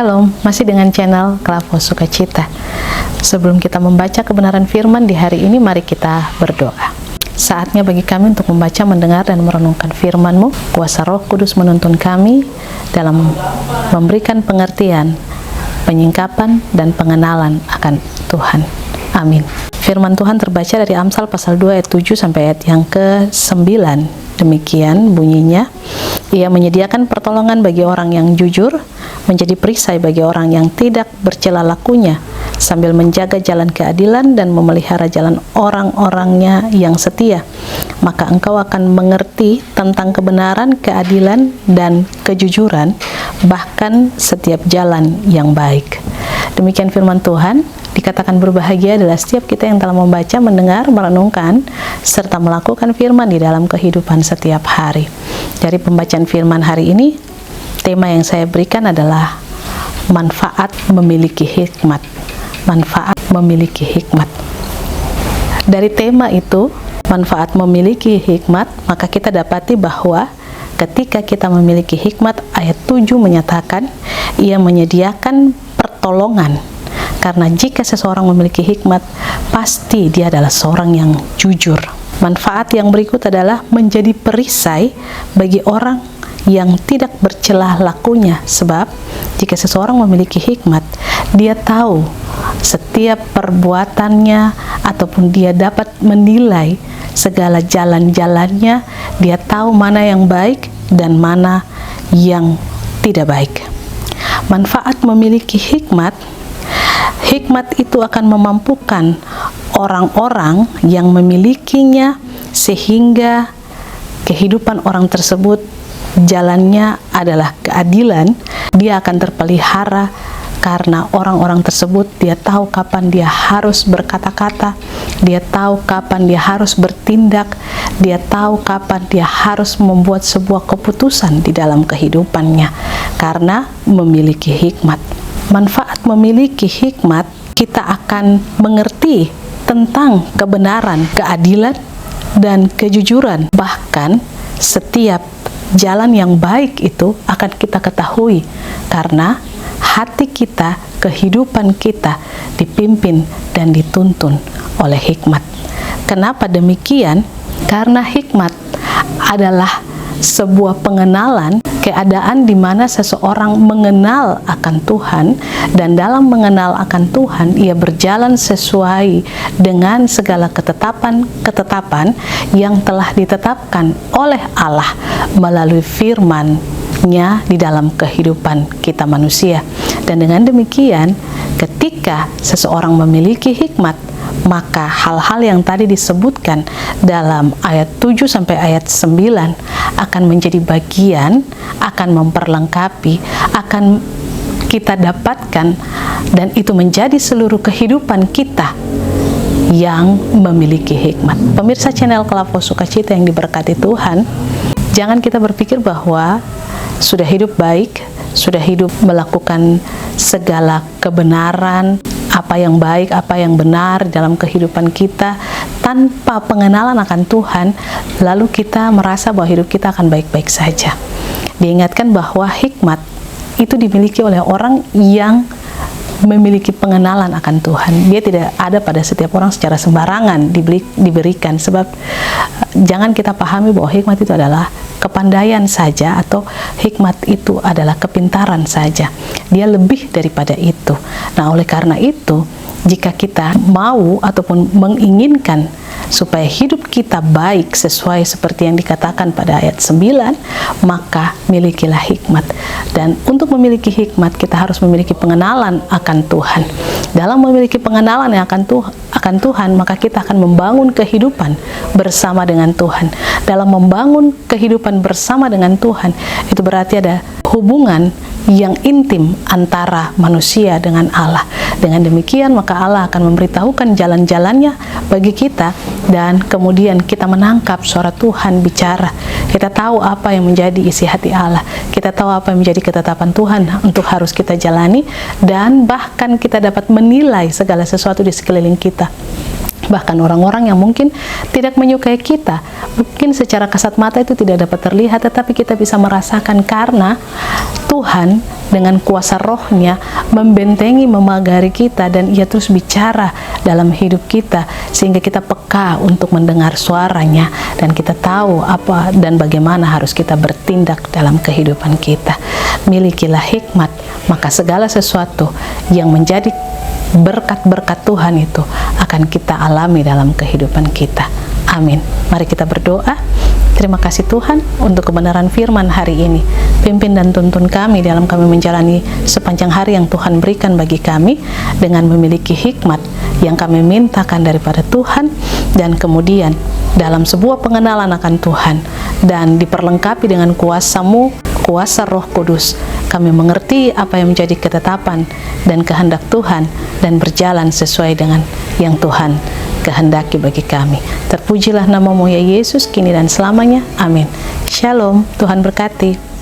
Shalom, masih dengan channel Klavo Sukacita. Sebelum kita membaca kebenaran firman di hari ini, mari kita berdoa. Saatnya bagi kami untuk membaca, mendengar, dan merenungkan firman-Mu. Kuasa Roh Kudus menuntun kami dalam memberikan pengertian, penyingkapan, dan pengenalan akan Tuhan. Amin. Firman Tuhan terbaca dari Amsal pasal 2 ayat 7 sampai ayat yang ke-9. Demikian bunyinya, Ia menyediakan pertolongan bagi orang yang jujur, menjadi perisai bagi orang yang tidak bercela lakunya, sambil menjaga jalan keadilan dan memelihara jalan orang-orangnya yang setia. Maka engkau akan mengerti tentang kebenaran, keadilan, dan kejujuran, bahkan setiap jalan yang baik. Demikian firman Tuhan. Dikatakan berbahagia adalah setiap kita yang telah membaca, mendengar, merenungkan, serta melakukan firman di dalam kehidupan setiap hari. Dari pembacaan firman hari ini, tema yang saya berikan adalah manfaat memiliki hikmat. Manfaat memiliki hikmat. Dari tema itu, manfaat memiliki hikmat, maka kita dapati bahwa ketika kita memiliki hikmat, ayat 7 menyatakan, Ia menyediakan pertolongan. Karena jika seseorang memiliki hikmat, pasti dia adalah seorang yang jujur. Manfaat yang berikut adalah menjadi perisai bagi orang yang tidak bercelah lakunya. Sebab jika seseorang memiliki hikmat, dia tahu setiap perbuatannya ataupun dia dapat menilai segala jalan-jalannya. Dia tahu mana yang baik dan mana yang tidak baik. Manfaat memiliki hikmat, hikmat itu akan memampukan orang-orang yang memilikinya sehingga kehidupan orang tersebut jalannya adalah keadilan. Dia akan terpelihara karena orang-orang tersebut dia tahu kapan dia harus berkata-kata, dia tahu kapan dia harus bertindak, dia tahu kapan dia harus membuat sebuah keputusan di dalam kehidupannya karena memiliki hikmat. Manfaat memiliki hikmat, kita akan mengerti tentang kebenaran, keadilan, dan kejujuran. Bahkan setiap jalan yang baik itu akan kita ketahui karena hati kita, kehidupan kita dipimpin dan dituntun oleh hikmat. Kenapa demikian? Karena hikmat adalah sebuah pengenalan, keadaan di mana seseorang mengenal akan Tuhan, dan dalam mengenal akan Tuhan ia berjalan sesuai dengan segala ketetapan yang telah ditetapkan oleh Allah melalui firman-Nya di dalam kehidupan kita manusia. Dan dengan demikian, ketika seseorang memiliki hikmat, maka hal-hal yang tadi disebutkan dalam ayat 7 sampai ayat 9 akan menjadi bagian, akan memperlengkapi, akan kita dapatkan, dan itu menjadi seluruh kehidupan kita yang memiliki hikmat. Pemirsa channel Klavo Sukacita yang diberkati Tuhan, jangan kita berpikir bahwa sudah hidup baik, sudah hidup melakukan segala kebenaran, apa yang baik, apa yang benar dalam kehidupan kita tanpa pengenalan akan Tuhan, lalu kita merasa bahwa hidup kita akan baik-baik saja. Diingatkan bahwa hikmat itu dimiliki oleh orang yang memiliki pengenalan akan Tuhan. Dia tidak ada pada setiap orang secara sembarangan diberikan. Sebab jangan kita pahami bahwa hikmat itu adalah kepandaian saja atau hikmat itu adalah kepintaran saja. Dia lebih daripada itu. Nah, oleh karena itu, jika kita mau ataupun menginginkan supaya hidup kita baik sesuai seperti yang dikatakan pada ayat 9, maka milikilah hikmat. Dan untuk memiliki hikmat, kita harus memiliki pengenalan akan Tuhan. Dalam memiliki pengenalan yang akan Tuhan, maka kita akan membangun kehidupan bersama dengan Tuhan. Dalam membangun kehidupan bersama dengan Tuhan, itu berarti ada hubungan yang intim antara manusia dengan Allah. Dengan demikian, maka Allah akan memberitahukan jalan-jalannya bagi kita, dan kemudian kita menangkap suara Tuhan bicara. Kita tahu apa yang menjadi isi hati Allah. Kita tahu apa yang menjadi ketetapan Tuhan untuk harus kita jalani, dan bahkan kita dapat menilai segala sesuatu di sekeliling kita. Bahkan orang-orang yang mungkin tidak menyukai kita, mungkin secara kasat mata itu tidak dapat terlihat, tetapi kita bisa merasakan karena Tuhan dengan kuasa rohnya membentengi, memagari kita, dan ia terus bicara dalam hidup kita sehingga kita peka untuk mendengar suaranya dan kita tahu apa dan bagaimana harus kita bertindak dalam kehidupan kita. Milikilah hikmat, maka segala sesuatu yang menjadi berkat-berkat Tuhan itu akan kita alami dalam kehidupan kita. Amin. Mari kita berdoa. Terima kasih Tuhan untuk kebenaran firman hari ini. Pimpin dan tuntun kami dalam kami menjalani sepanjang hari yang Tuhan berikan bagi kami dengan memiliki hikmat yang kami mintakan daripada Tuhan, dan kemudian dalam sebuah pengenalan akan Tuhan dan diperlengkapi dengan kuasa-Mu, kuasa Roh Kudus, kami mengerti apa yang menjadi ketetapan dan kehendak Tuhan dan berjalan sesuai dengan yang Tuhan kehendaki bagi kami. Terpujilah nama-Mu ya Yesus, kini dan selamanya. Amin. Shalom. Tuhan berkati.